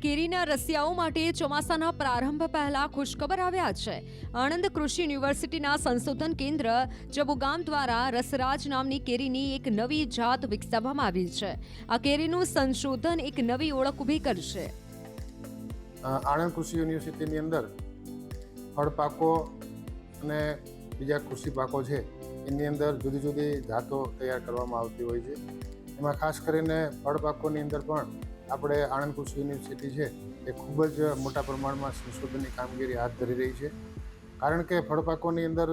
કેરીના રસિયાઓ માટે ચોમાસાના પ્રારંભ પહેલા ખુશખબર આવ્યા છે। આણંદ કૃષિ યુનિવર્સિટીના સંશોધન કેન્દ્ર જબુગામ દ્વારા રસરાજ નામની કેરીની એક નવી જાત વિકસાવવામાં આવી છે। આ કેરીનું સંશોધન એક નવી ઓળખ ઊભી કરશે। આણંદ કૃષિ યુનિવર્સિટીની અંદર ફળ પાકો અને બીજા કૃષિ પાકો છે એની અંદર જુદી જુદી જાતો તૈયાર કરવામાં આવતી હોય છે। એમાં ખાસ કરીને ફળ પાકોની અંદર પણ આપણે આણંદ કૃષિ યુનિવર્સિટી છે એ ખૂબ જ મોટા પ્રમાણમાં સંશોધનની કામગીરી હાથ ધરી રહી છે। કારણ કે ફળ પાકોની અંદર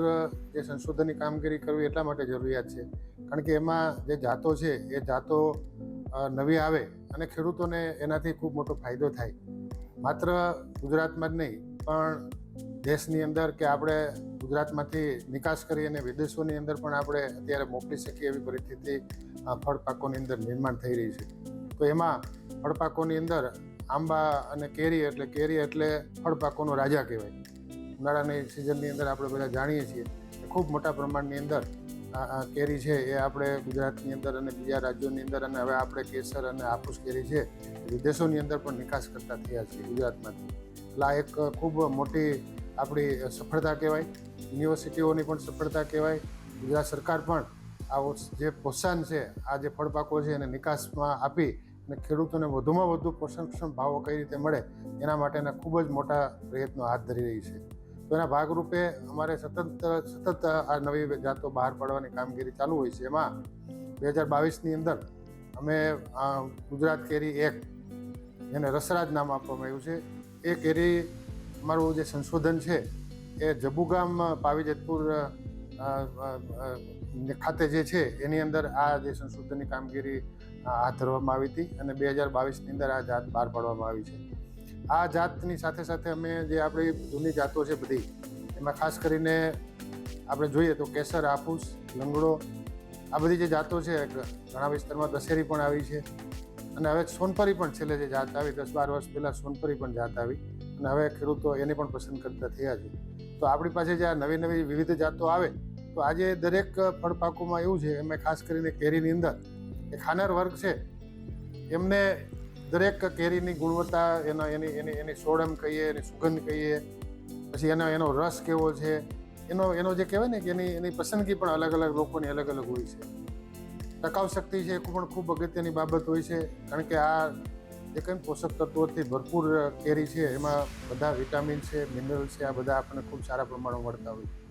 જે સંશોધનની કામગીરી કરવી એટલા માટે જરૂરિયાત છે કારણ કે એમાં જે જાતો છે એ જાતો નવી આવે અને ખેડૂતોને એનાથી ખૂબ મોટો ફાયદો થાય। માત્ર ગુજરાતમાં જ નહીં પણ દેશની અંદર કે આપણે ગુજરાતમાંથી નિકાસ કરી અને વિદેશોની અંદર પણ આપણે અત્યારે મોકલી શકીએ એવી પરિસ્થિતિ ફળ પાકોની અંદર નિર્માણ થઈ રહી છે। તો એમાં ફળ પાકોની અંદર આંબા અને કેરી એટલે ફળ પાકોનો રાજા કહેવાય। ઉનાળાની સિઝનની અંદર આપણે બધા જાણીએ છીએ કે ખૂબ મોટા પ્રમાણની અંદર કેરી છે એ આપણે ગુજરાતની અંદર અને બીજા રાજ્યોની અંદર અને હવે આપણે કેસર અને હાફૂસ કેરી છે વિદેશોની અંદર પણ નિકાસ કરતા થયા છીએ ગુજરાતમાંથી। એટલે આ એક ખૂબ મોટી આપણી સફળતા કહેવાય, યુનિવર્સિટીઓની પણ સફળતા કહેવાય। ગુજરાત સરકાર પણ આ જે પ્રોત્સાહન છે આ જે ફળ પાકો છે એને નિકાસમાં આપી અને ખેડૂતોને વધુમાં વધુ પોષણક્ષમ ભાવો કઈ રીતે મળે એના માટેના ખૂબ જ મોટા પ્રયત્નો હાથ ધરી રહી છે। તો એના ભાગરૂપે અમારે સતત આ નવી જાતો બહાર પાડવાની કામગીરી ચાલુ હોય છે। એમાં 2022ની અંદર અમે ગુજરાત કેરી 1 એને રસરાજ નામ આપવામાં આવ્યું છે। એ કેરી અમારું જે સંશોધન છે એ જબુગામ પાવીજેતપુર ખાતે જે છે એની અંદર આ જે સંશોધનની કામગીરી હાથ ધરવામાં આવી હતી અને 2022ની અંદર આ જાત બહાર પાડવામાં આવી છે। આ જાતની સાથે સાથે અમે જે આપણી જૂની જાતો છે બધી એમાં ખાસ કરીને આપણે જોઈએ તો કેસર, હાફૂસ, લંગડો આ બધી જે જાતો છે ઘણા વિસ્તારમાં દશેરી પણ આવી છે અને હવે સોનપરી પણ છેલ્લે જે જાત આવી 10-12 વર્ષ પહેલાં સોનપરી પણ જાત આવી અને હવે ખેડૂતો એને પણ પસંદ કરતા થયા છે। તો આપણી પાસે જે આ નવી વિવિધ જાતો આવે તો આજે દરેક ફળ પાકોમાં એવું છે એમાં ખાસ કરીને કેરીની અંદર એ ખાનાર વર્ગ છે એમને દરેક કેરીની ગુણવત્તા એની સોડમ કહીએ, એની સુગંધ કહીએ, પછી એનો રસ કેવો છે એનો જે કહેવાય ને કે એની પસંદગી પણ અલગ અલગ લોકોની અલગ અલગ હોય છે। ટકાઉ શક્તિ છે એ પણ ખૂબ અગત્યની બાબત હોય છે કારણ કે આ જે કંઈ પોષક તત્વોથી ભરપૂર કેરી છે એમાં બધા વિટામિન છે, મિનરલ છે, આ બધા આપણને ખૂબ સારા પ્રમાણમાં મળતા હોય છે।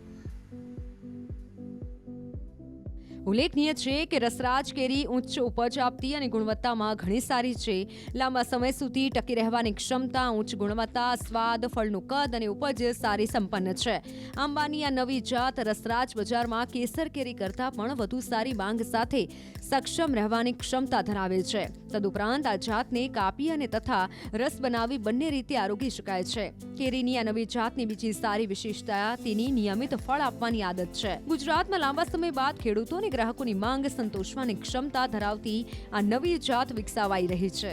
ઉલ્લેખનીય છે કે રસરાજ કેરી ઉચ્ચ ઉપજ આપતી અને ગુણવત્તામાં ઘણી સારી છે। લાંબા સમય સુધી ટકી રહેવાની ક્ષમતા, ઉચ્ચ ગુણવત્તા, સ્વાદ, ફળનું કદ અને ઉપજ સારી સંપન્ન છે। આંબાની આ નવી જાત રસરાજ બજારમાં કેસર કેરી કરતાં પણ વધુ સારી માંગ સાથે સક્ષમ રહેવાની ક્ષમતા ધરાવે છે। તદુપરાંત આ જાતને કાપી અને તથા રસ બનાવી બંને રીતે આરોગી શકાય છે। કેરીની આ નવી જાતની બીજી સારી વિશેષતા તેની નિયમિત ફળ આપવાની આદત છે। ગુજરાતમાં લાંબા સમય બાદ ખેડૂતોને ગ્રાહકોની માંગ સંતોષવાની ક્ષમતા ધરાવતી આ નવી જાત વિકસાવાઈ રહી છે।